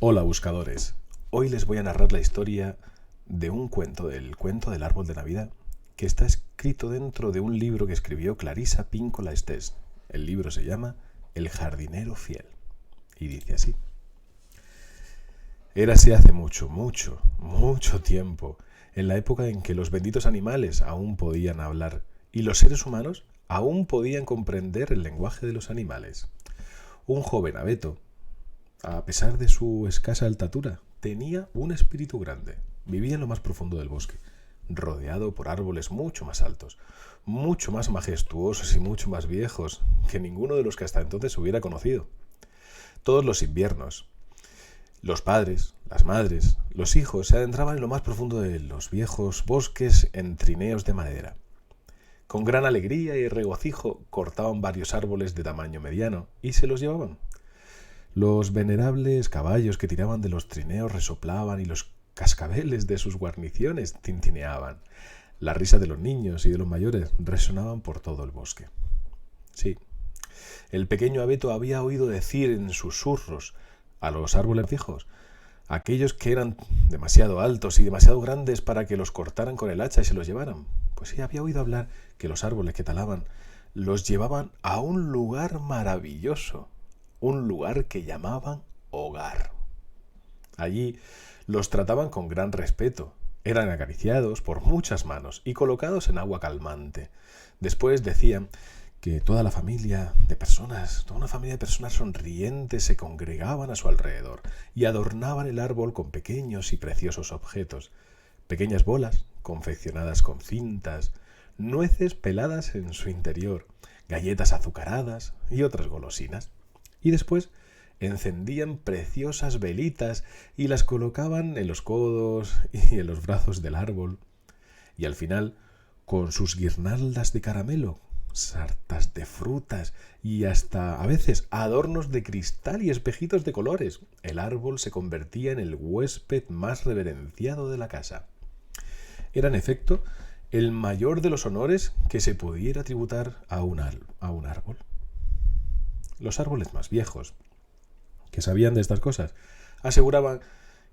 Hola buscadores, hoy les voy a narrar la historia de un cuento, del cuento del árbol de Navidad, que está escrito dentro de un libro que escribió Clarissa Pinkola Estés. El libro se llama El jardinero fiel y dice así. Érase hace mucho tiempo, en la época en que los benditos animales aún podían hablar y los seres humanos aún podían comprender el lenguaje de los animales. Un joven abeto, a pesar de su escasa altatura, tenía un espíritu grande. Vivía en lo más profundo del bosque, rodeado por árboles mucho más altos, mucho más majestuosos y mucho más viejos que ninguno de los que hasta entonces hubiera conocido. Todos los inviernos, los padres, las madres, los hijos se adentraban en lo más profundo de los viejos bosques en trineos de madera. Con gran alegría y regocijo cortaban varios árboles de tamaño mediano y se los llevaban. Los venerables caballos que tiraban de los trineos resoplaban y los cascabeles de sus guarniciones tintineaban. La risa de los niños y de los mayores resonaban por todo el bosque. Sí, el pequeño abeto había oído decir en susurros a los árboles viejos, aquellos que eran demasiado altos y demasiado grandes para que los cortaran con el hacha y se los llevaran. Pues sí, había oído hablar que los árboles que talaban los llevaban a un lugar maravilloso, un lugar que llamaban hogar. Allí los trataban con gran respeto, eran acariciados por muchas manos y colocados en agua calmante. Después decían que toda una familia de personas sonrientes se congregaban a su alrededor y adornaban el árbol con pequeños y preciosos objetos, pequeñas bolas confeccionadas con cintas, nueces peladas en su interior, galletas azucaradas y otras golosinas. Y después encendían preciosas velitas y las colocaban en los codos y en los brazos del árbol. Y al final, con sus guirnaldas de caramelo, sartas de frutas y hasta, a veces, adornos de cristal y espejitos de colores, el árbol se convertía en el huésped más reverenciado de la casa. Era, en efecto, el mayor de los honores que se pudiera tributar a un árbol. Los árboles más viejos, que sabían de estas cosas, aseguraban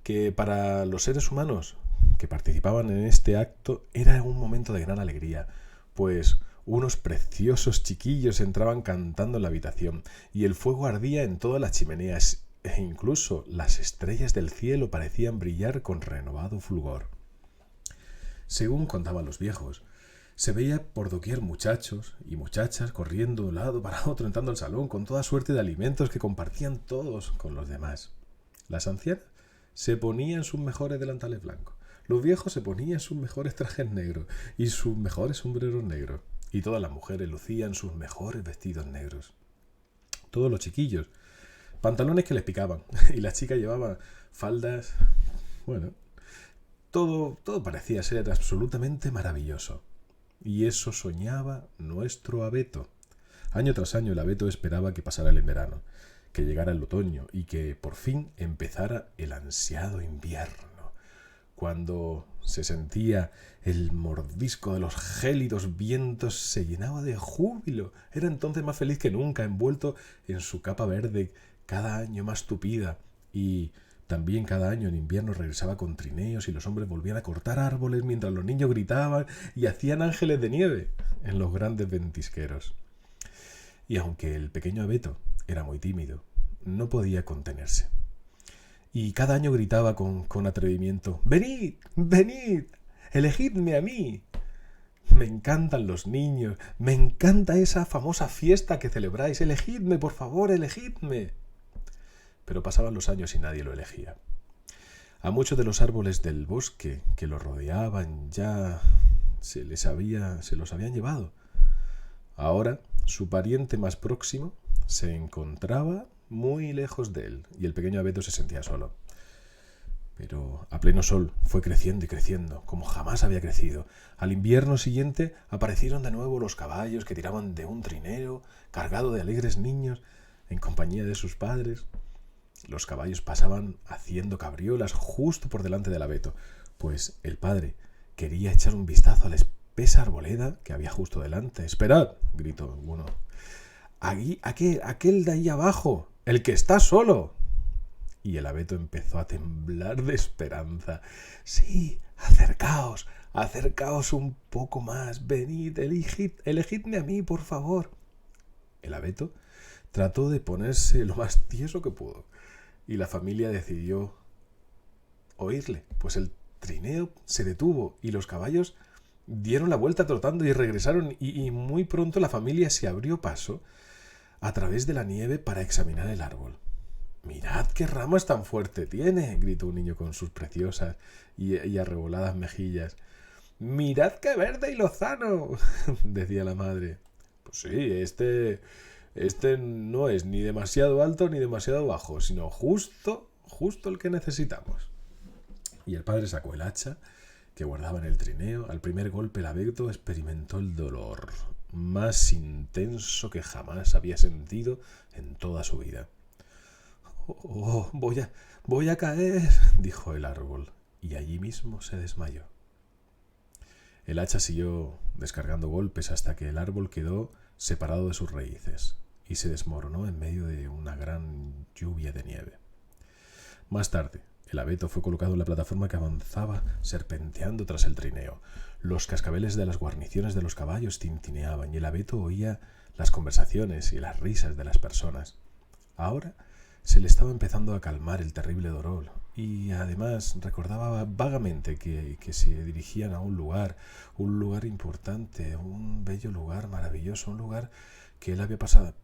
que para los seres humanos que participaban en este acto era un momento de gran alegría, pues unos preciosos chiquillos entraban cantando en la habitación y el fuego ardía en todas las chimeneas e incluso las estrellas del cielo parecían brillar con renovado fulgor. Según contaban los viejos, se veía por doquier muchachos y muchachas corriendo de un lado para otro entrando al salón con toda suerte de alimentos que compartían todos con los demás. Las ancianas se ponían sus mejores delantales blancos, los viejos se ponían sus mejores trajes negros y sus mejores sombreros negros, y todas las mujeres lucían sus mejores vestidos negros. Todos los chiquillos, pantalones que les picaban, y las chicas llevaban faldas. Bueno, todo parecía ser absolutamente maravilloso. Y eso soñaba nuestro abeto. Año tras año el abeto esperaba que pasara el verano, que llegara el otoño y que por fin empezara el ansiado invierno, cuando se sentía el mordisco de los gélidos vientos, se llenaba de júbilo. Era entonces más feliz que nunca, envuelto en su capa verde, cada año más tupida, y también cada año en invierno regresaba con trineos y los hombres volvían a cortar árboles mientras los niños gritaban y hacían ángeles de nieve en los grandes ventisqueros. Y aunque el pequeño abeto era muy tímido, no podía contenerse. Y cada año gritaba con atrevimiento: «¡Venid! ¡Venid! ¡Elegidme a mí! Me encantan los niños, me encanta esa famosa fiesta que celebráis, elegidme, por favor, elegidme». Pero pasaban los años y nadie lo elegía. A muchos de los árboles del bosque que lo rodeaban ya se los habían llevado. Ahora su pariente más próximo se encontraba muy lejos de él y el pequeño abeto se sentía solo. Pero a pleno sol fue creciendo y creciendo, como jamás había crecido. Al invierno siguiente aparecieron de nuevo los caballos que tiraban de un trineo cargado de alegres niños en compañía de sus padres. Los caballos pasaban haciendo cabriolas justo por delante del abeto, pues el padre quería echar un vistazo a la espesa arboleda que había justo delante. «¡Esperad!», gritó uno. «Aquel de ahí abajo, el que está solo». Y el abeto empezó a temblar de esperanza. Sí, acercaos, acercaos un poco más, venid, elegidme a mí, por favor. El abeto trató de ponerse lo más tieso que pudo, y la familia decidió oírle, pues el trineo se detuvo y los caballos dieron la vuelta trotando y regresaron, y muy pronto la familia se abrió paso a través de la nieve para examinar el árbol. «Mirad qué ramas tan fuerte tiene», gritó un niño con sus preciosas y arreboladas mejillas. «Mirad qué verde y lozano», decía la madre. «Pues sí, este no es ni demasiado alto ni demasiado bajo, sino justo el que necesitamos». Y el padre sacó el hacha que guardaba en el trineo. Al primer golpe el abeto experimentó el dolor más intenso que jamás había sentido en toda su vida. «Oh, voy a caer», dijo el árbol, y allí mismo se desmayó. El hacha siguió descargando golpes hasta que el árbol quedó separado de sus raíces y se desmoronó en medio de una gran lluvia de nieve. Más tarde, el abeto fue colocado en la plataforma que avanzaba serpenteando tras el trineo. Los cascabeles de las guarniciones de los caballos tintineaban y el abeto oía las conversaciones y las risas de las personas. Ahora se le estaba empezando a calmar el terrible dolor y además recordaba vagamente que se dirigían a un lugar importante, un bello lugar maravilloso, un lugar que él había pasado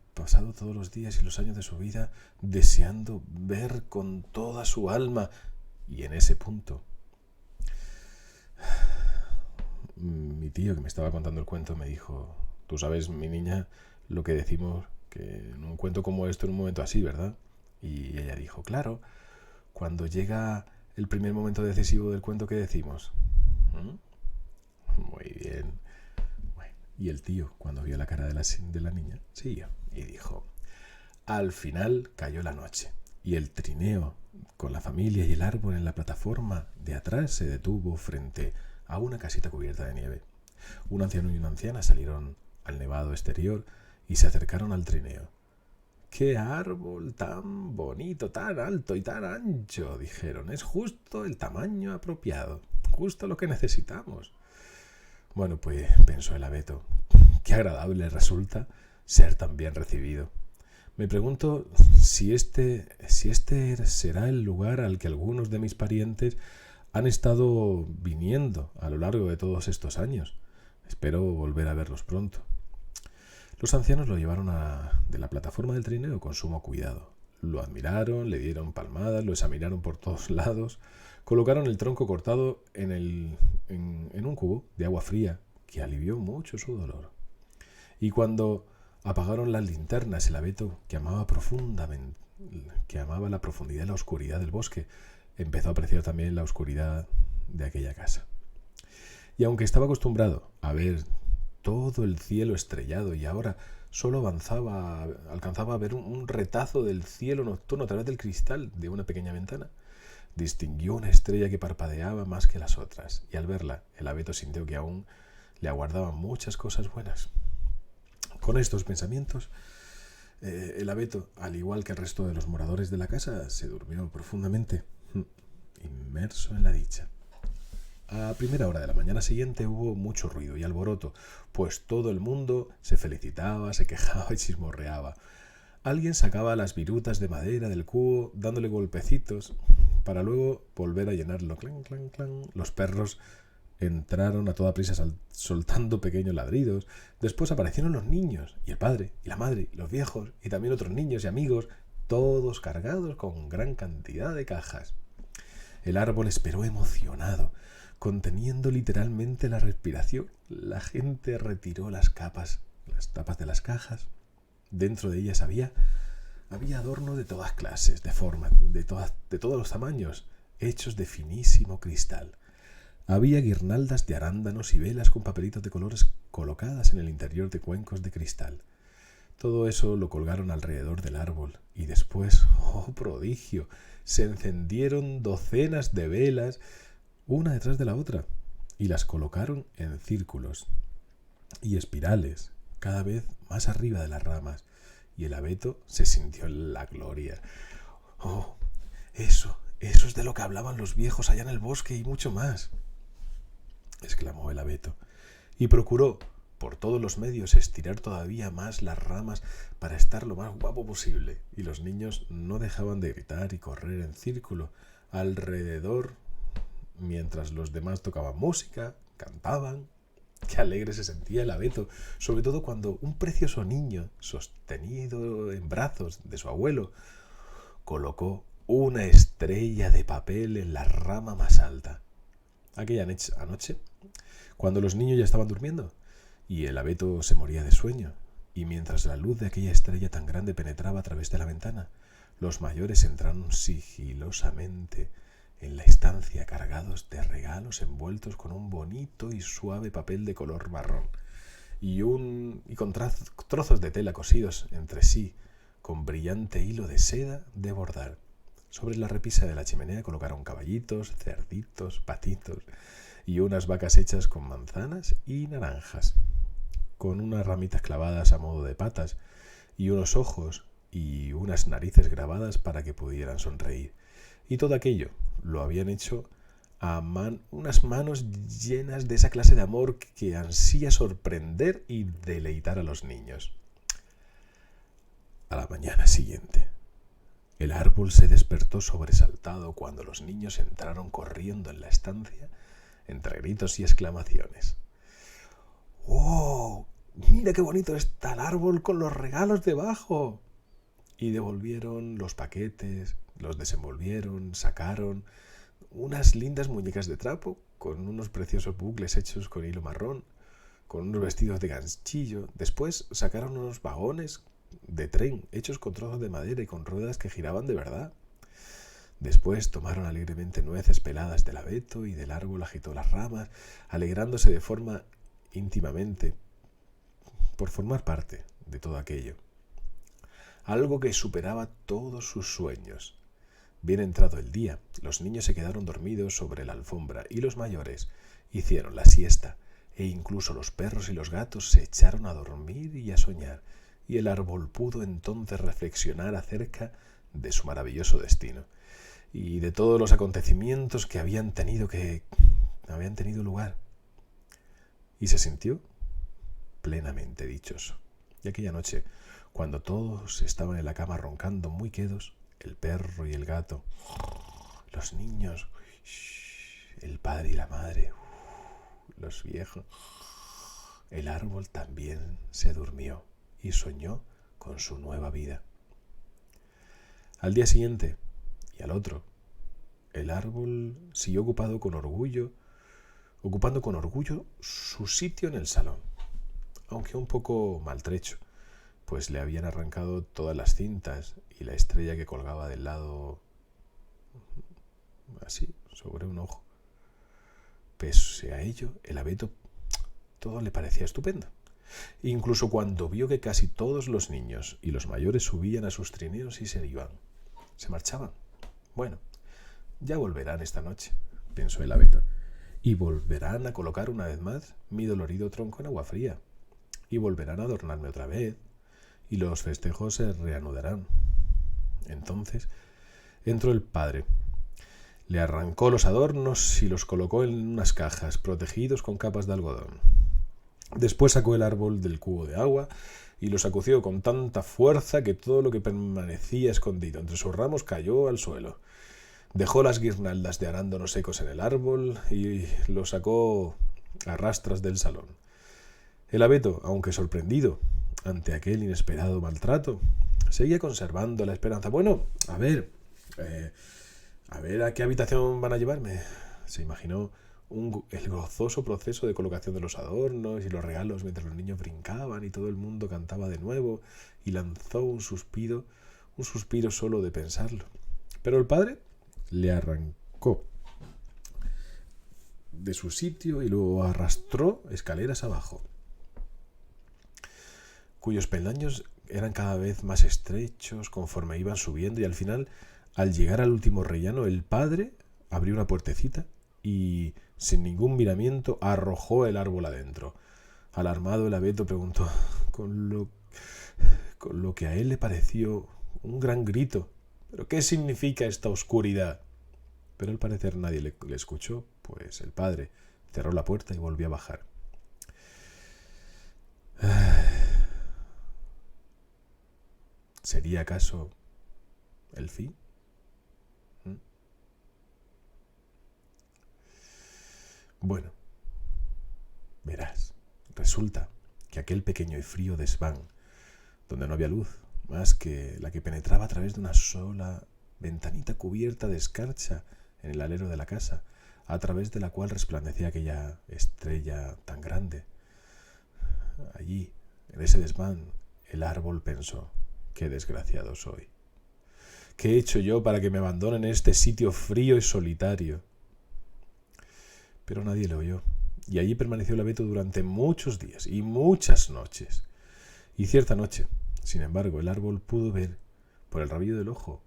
todos los días y los años de su vida deseando ver con toda su alma. Y en ese punto, mi tío, que me estaba contando el cuento, me dijo: «Tú sabes, mi niña, lo que decimos que en un cuento como esto, en un momento así, ¿verdad?». Y ella dijo: «Claro, cuando llega el primer momento decisivo del cuento, ¿qué decimos?». Muy bien. Bueno, y el tío, cuando vio la cara de la niña, siguió y dijo: «Al final cayó la noche y el trineo con la familia y el árbol en la plataforma de atrás se detuvo frente a una casita cubierta de nieve. Un anciano y una anciana salieron al nevado exterior y se acercaron al trineo. «¡Qué árbol tan bonito, tan alto y tan ancho!», dijeron. «Es justo el tamaño apropiado, justo lo que necesitamos». Bueno, pues pensó el abeto, qué agradable resulta ser tan bien recibido. Me pregunto si este será el lugar al que algunos de mis parientes han estado viniendo a lo largo de todos estos años. Espero volver a verlos pronto. Los ancianos lo llevaron de la plataforma del trineo con sumo cuidado. Lo admiraron, le dieron palmadas, lo examinaron por todos lados, colocaron el tronco cortado en un cubo de agua fría que alivió mucho su dolor. Y cuando apagaron las linternas, el abeto, que amaba la profundidad y la oscuridad del bosque, empezó a apreciar también la oscuridad de aquella casa. Y aunque estaba acostumbrado a ver todo el cielo estrellado y ahora solo alcanzaba a ver un retazo del cielo nocturno a través del cristal de una pequeña ventana, distinguió una estrella que parpadeaba más que las otras, y al verla, el abeto sintió que aún le aguardaban muchas cosas buenas. Con estos pensamientos, el abeto, al igual que el resto de los moradores de la casa, se durmió profundamente, inmerso en la dicha. A primera hora de la mañana siguiente hubo mucho ruido y alboroto, pues todo el mundo se felicitaba, se quejaba y chismorreaba. Alguien sacaba las virutas de madera del cubo dándole golpecitos para luego volver a llenarlo. Clan, clan, clan. Los perros entraron a toda prisa soltando pequeños ladridos. Después aparecieron los niños, y el padre, y la madre, y los viejos, y también otros niños y amigos, todos cargados con gran cantidad de cajas. El árbol esperó emocionado, conteniendo literalmente la respiración. La gente retiró las tapas de las cajas. Dentro de ellas había adornos de todas clases, de formas, de todos los tamaños, hechos de finísimo cristal. Había guirnaldas de arándanos y velas con papelitos de colores colocadas en el interior de cuencos de cristal. Todo eso lo colgaron alrededor del árbol y después, ¡oh prodigio!, se encendieron docenas de velas, una detrás de la otra, y las colocaron en círculos y espirales, cada vez más arriba de las ramas, y el abeto se sintió en la gloria. ¡Oh! Eso es de lo que hablaban los viejos allá en el bosque y mucho más, exclamó el abeto, y procuró, por todos los medios, estirar todavía más las ramas para estar lo más guapo posible, y los niños no dejaban de gritar y correr en círculo alrededor mientras los demás tocaban música, cantaban. Qué alegre se sentía el abeto, sobre todo cuando un precioso niño, sostenido en brazos de su abuelo, colocó una estrella de papel en la rama más alta. Aquella anoche, cuando los niños ya estaban durmiendo, y el abeto se moría de sueño, y mientras la luz de aquella estrella tan grande penetraba a través de la ventana, los mayores entraron sigilosamente en la estancia cargados de regalos envueltos con un bonito y suave papel de color marrón y con trozos de tela cosidos entre sí con brillante hilo de seda de bordar. Sobre la repisa de la chimenea colocaron caballitos, cerditos, patitos y unas vacas hechas con manzanas y naranjas, con unas ramitas clavadas a modo de patas y unos ojos y unas narices grabadas para que pudieran sonreír. Y todo aquello lo habían hecho unas manos llenas de esa clase de amor que ansía sorprender y deleitar a los niños. A la mañana siguiente, el árbol se despertó sobresaltado cuando los niños entraron corriendo en la estancia entre gritos y exclamaciones. ¡Oh! ¡Mira qué bonito está el árbol con los regalos debajo! Y devolvieron los paquetes, los desenvolvieron, sacaron unas lindas muñecas de trapo con unos preciosos bucles hechos con hilo marrón, con unos vestidos de ganchillo. Después sacaron unos vagones de tren hechos con trozos de madera y con ruedas que giraban de verdad. Después tomaron alegremente nueces peladas del abeto y del árbol agitó las ramas, alegrándose de forma íntimamente por formar parte de todo aquello. Algo que superaba todos sus sueños. Bien entrado el día, los niños se quedaron dormidos sobre la alfombra y los mayores hicieron la siesta, e incluso los perros y los gatos se echaron a dormir y a soñar, y el árbol pudo entonces reflexionar acerca de su maravilloso destino y de todos los acontecimientos que habían tenido lugar, y se sintió plenamente dichoso. Y aquella noche, cuando todos estaban en la cama roncando muy quedos, el perro y el gato, los niños, el padre y la madre, los viejos, el árbol también se durmió y soñó con su nueva vida. Al día siguiente y al otro, el árbol siguió ocupando con orgullo su sitio en el salón, aunque un poco maltrecho, pues le habían arrancado todas las cintas y la estrella que colgaba del lado así, sobre un ojo. Pese a ello, el abeto todo le parecía estupendo. Incluso cuando vio que casi todos los niños y los mayores subían a sus trineos y se marchaban. Bueno, ya volverán esta noche, pensó el abeto, y volverán a colocar una vez más mi dolorido tronco en agua fría, y volverán a adornarme otra vez, y los festejos se reanudarán. Entonces entró el padre, le arrancó los adornos y los colocó en unas cajas, protegidos con capas de algodón. Después sacó el árbol del cubo de agua y lo sacudió con tanta fuerza que todo lo que permanecía escondido entre sus ramos cayó al suelo. Dejó las guirnaldas de arándanos secos en el árbol y lo sacó a rastras del salón. El abeto, aunque sorprendido ante aquel inesperado maltrato, seguía conservando la esperanza. Bueno, a ver a qué habitación van a llevarme. Se imaginó el gozoso proceso de colocación de los adornos y los regalos mientras los niños brincaban y todo el mundo cantaba de nuevo, y lanzó un suspiro solo de pensarlo. Pero el padre le arrancó de su sitio y lo arrastró escaleras abajo, cuyos peldaños eran cada vez más estrechos conforme iban subiendo, y al final, al llegar al último rellano, el padre abrió una puertecita y, sin ningún miramiento, arrojó el árbol adentro. Alarmado, el abeto preguntó, con lo que a él le pareció un gran grito: ¿Pero qué significa esta oscuridad? Pero al parecer nadie le escuchó, pues el padre cerró la puerta y volvió a bajar. ¿Sería acaso el fin? ¿Mm? Bueno, verás, resulta que aquel pequeño y frío desván, donde no había luz más que la que penetraba a través de una sola ventanita cubierta de escarcha en el alero de la casa, a través de la cual resplandecía aquella estrella tan grande. Allí, en ese desván, el árbol pensó: qué desgraciado soy. ¿Qué he hecho yo para que me abandonen en este sitio frío y solitario? Pero nadie le oyó, y allí permaneció el abeto durante muchos días y muchas noches. Y cierta noche, sin embargo, el árbol pudo ver, por el rabillo del ojo,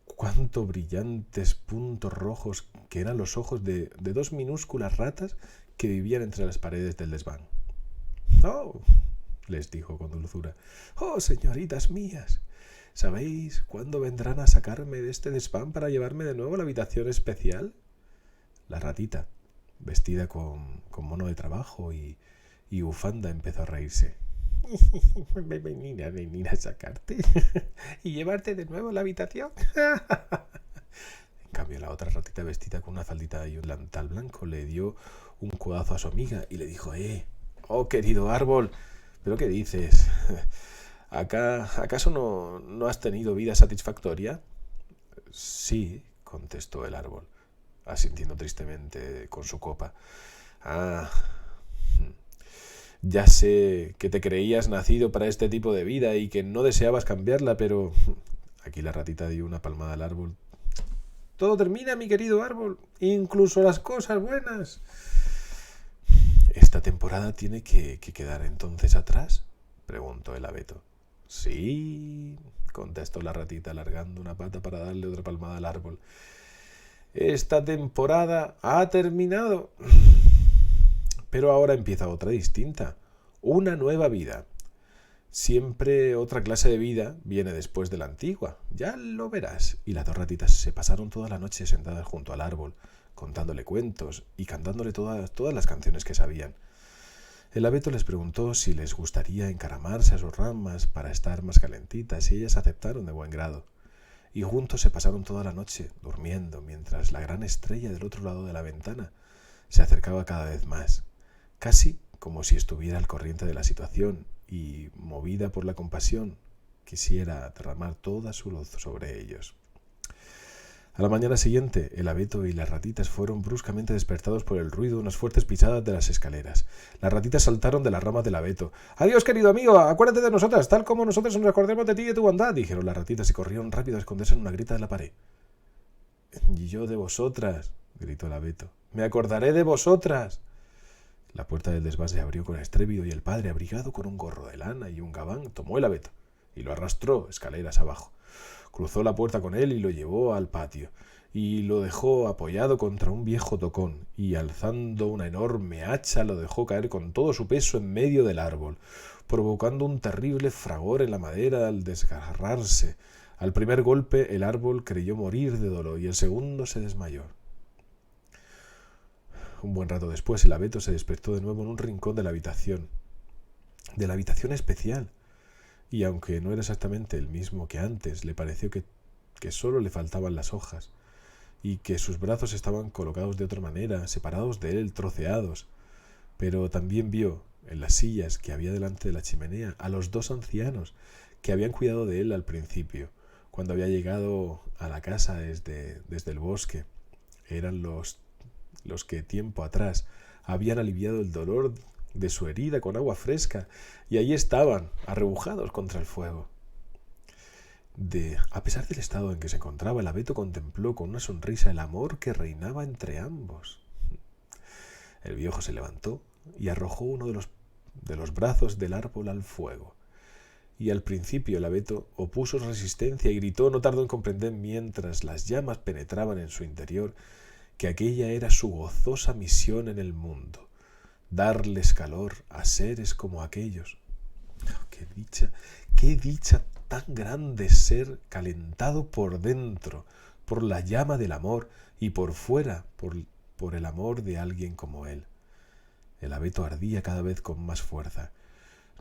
cuántos brillantes puntos rojos que eran los ojos de dos minúsculas ratas que vivían entre las paredes del desván. «Oh», les dijo con dulzura, «oh, señoritas mías, ¿sabéis cuándo vendrán a sacarme de este desván para llevarme de nuevo a la habitación especial?» La ratita, vestida con mono de trabajo y bufanda, empezó a reírse. Venir a sacarte y llevarte de nuevo a la habitación. En cambio, la otra ratita, vestida con una faldita y un delantal blanco, le dio un codazo a su amiga y le dijo: oh, querido árbol, ¿pero qué dices? ¿Acaso no has tenido vida satisfactoria? Sí, contestó el árbol, asintiendo tristemente con su copa. Ah, ya sé que te creías nacido para este tipo de vida y que no deseabas cambiarla, pero... Aquí la ratita dio una palmada al árbol. Todo termina, mi querido árbol, incluso las cosas buenas. ¿Esta temporada tiene que quedar entonces atrás?, preguntó el abeto. Sí, contestó la ratita, alargando una pata para darle otra palmada al árbol. Esta temporada ha terminado. Pero ahora empieza otra distinta, una nueva vida. Siempre otra clase de vida viene después de la antigua, ya lo verás. Y las dos ratitas se pasaron toda la noche sentadas junto al árbol, contándole cuentos y cantándole todas las canciones que sabían. El abeto les preguntó si les gustaría encaramarse a sus ramas para estar más calentitas, y ellas aceptaron de buen grado. Y juntos se pasaron toda la noche durmiendo, mientras la gran estrella del otro lado de la ventana se acercaba cada vez más, casi como si estuviera al corriente de la situación y, movida por la compasión, quisiera derramar toda su luz sobre ellos. A la mañana siguiente, el abeto y las ratitas fueron bruscamente despertados por el ruido de unas fuertes pisadas de las escaleras. Las ratitas saltaron de las ramas del abeto. «Adiós, querido amigo, acuérdate de nosotras, tal como nosotros nos acordemos de ti y de tu bondad», dijeron las ratitas y corrieron rápido a esconderse en una grieta de la pared. «Y yo de vosotras», gritó el abeto. «Me acordaré de vosotras». La puerta del desván se abrió con estrépito y el padre, abrigado con un gorro de lana y un gabán, tomó el abeto y lo arrastró escaleras abajo. Cruzó la puerta con él y lo llevó al patio, y lo dejó apoyado contra un viejo tocón, y alzando una enorme hacha lo dejó caer con todo su peso en medio del árbol, provocando un terrible fragor en la madera al desgarrarse. Al primer golpe el árbol creyó morir de dolor y el segundo se desmayó. Un buen rato después el abeto se despertó de nuevo en un rincón de la habitación especial, y aunque no era exactamente el mismo que antes, le pareció que solo le faltaban las hojas, y que sus brazos estaban colocados de otra manera, separados de él, troceados. Pero también vio, en las sillas que había delante de la chimenea, a los dos ancianos que habían cuidado de él al principio, cuando había llegado a la casa desde el bosque. Eran los que tiempo atrás habían aliviado el dolor de su herida con agua fresca, y allí estaban, arrebujados contra el fuego. A pesar del estado en que se encontraba, el abeto contempló con una sonrisa el amor que reinaba entre ambos. El viejo se levantó y arrojó uno de los brazos del árbol al fuego. Y al principio el abeto opuso resistencia y gritó, no tardó en comprender mientras las llamas penetraban en su interior, que aquella era su gozosa misión en el mundo, darles calor a seres como aquellos. ¡Qué dicha tan grande ser calentado por dentro, por la llama del amor y por fuera, por el amor de alguien como él. El abeto ardía cada vez con más fuerza.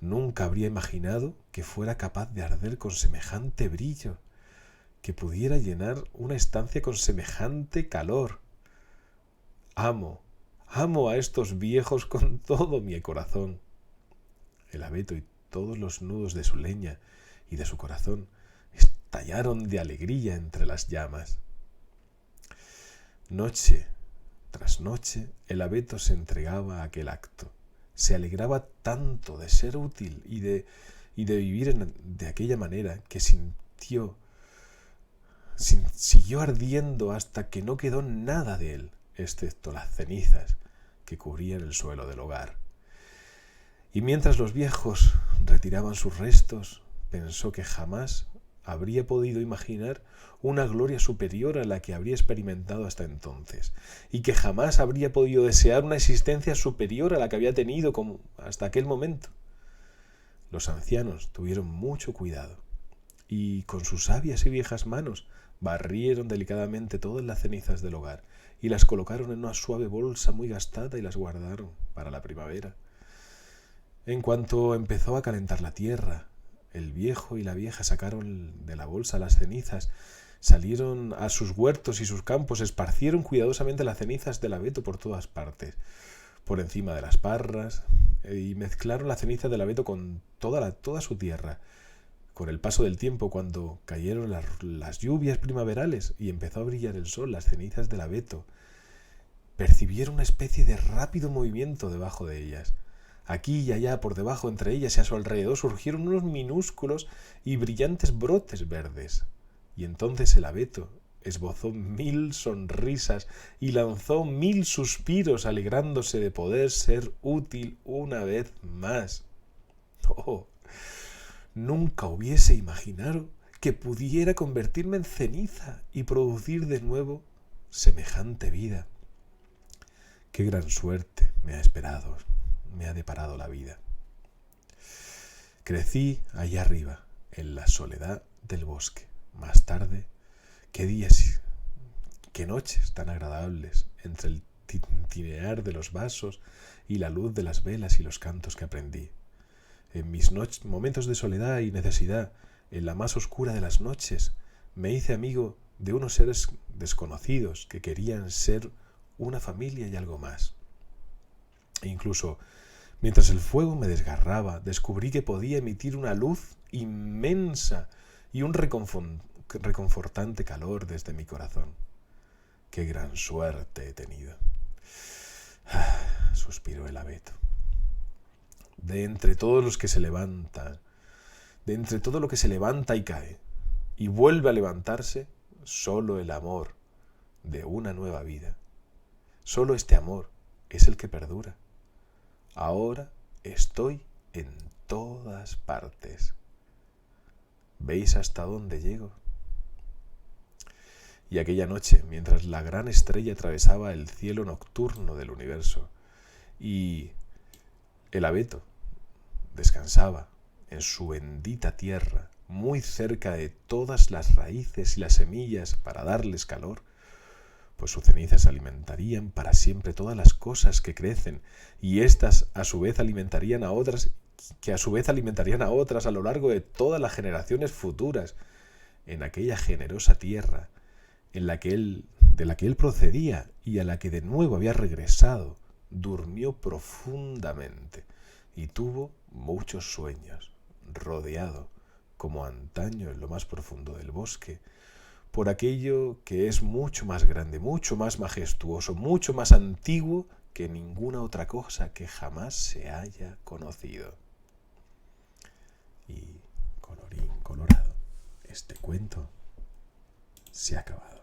Nunca habría imaginado que fuera capaz de arder con semejante brillo, que pudiera llenar una estancia con semejante calor. Amo a estos viejos con todo mi corazón. El abeto y todos los nudos de su leña y de su corazón estallaron de alegría entre las llamas. Noche tras noche, el abeto se entregaba a aquel acto. Se alegraba tanto de ser útil y de vivir de aquella manera que siguió ardiendo hasta que no quedó nada de él, excepto las cenizas que cubrían el suelo del hogar. Y mientras los viejos retiraban sus restos, pensó que jamás habría podido imaginar una gloria superior a la que habría experimentado hasta entonces, y que jamás habría podido desear una existencia superior a la que había tenido hasta aquel momento. Los ancianos tuvieron mucho cuidado, y con sus sabias y viejas manos barrieron delicadamente todas las cenizas del hogar, y las colocaron en una suave bolsa muy gastada y las guardaron para la primavera. En cuanto empezó a calentar la tierra, el viejo y la vieja sacaron de la bolsa las cenizas, salieron a sus huertos y sus campos, esparcieron cuidadosamente las cenizas del abeto por todas partes, por encima de las parras, y mezclaron la ceniza del abeto con toda su tierra. Con el paso del tiempo, cuando cayeron las lluvias primaverales y empezó a brillar el sol, las cenizas del abeto percibieron una especie de rápido movimiento debajo de ellas. Aquí y allá, por debajo, entre ellas y a su alrededor, surgieron unos minúsculos y brillantes brotes verdes. Y entonces el abeto esbozó 1000 sonrisas y lanzó 1000 suspiros, alegrándose de poder ser útil una vez más. ¡Oh! Nunca hubiese imaginado que pudiera convertirme en ceniza y producir de nuevo semejante vida. Qué gran suerte me ha deparado la vida. Crecí allá arriba, en la soledad del bosque. Más tarde, qué días, qué noches tan agradables, entre el tintinear de los vasos y la luz de las velas y los cantos que aprendí. En mis momentos de soledad y necesidad, en la más oscura de las noches, me hice amigo de unos seres desconocidos que querían ser una familia y algo más. E incluso, mientras el fuego me desgarraba, descubrí que podía emitir una luz inmensa y un reconfortante calor desde mi corazón. ¡Qué gran suerte he tenido! Suspiró el abeto. De entre todos los que se levantan, de entre todo lo que se levanta y cae, y vuelve a levantarse, solo el amor de una nueva vida. Solo este amor es el que perdura. Ahora estoy en todas partes. ¿Veis hasta dónde llego? Y aquella noche, mientras la gran estrella atravesaba el cielo nocturno del universo, y el abeto descansaba en su bendita tierra, muy cerca de todas las raíces y las semillas para darles calor, pues sus cenizas alimentarían para siempre todas las cosas que crecen, y éstas a su vez alimentarían a otras, que a su vez alimentarían a otras a lo largo de todas las generaciones futuras, en aquella generosa tierra de la que él procedía y a la que de nuevo había regresado. Durmió profundamente y tuvo muchos sueños, rodeado, como antaño en lo más profundo del bosque, por aquello que es mucho más grande, mucho más majestuoso, mucho más antiguo que ninguna otra cosa que jamás se haya conocido. Y colorín colorado, este cuento se ha acabado.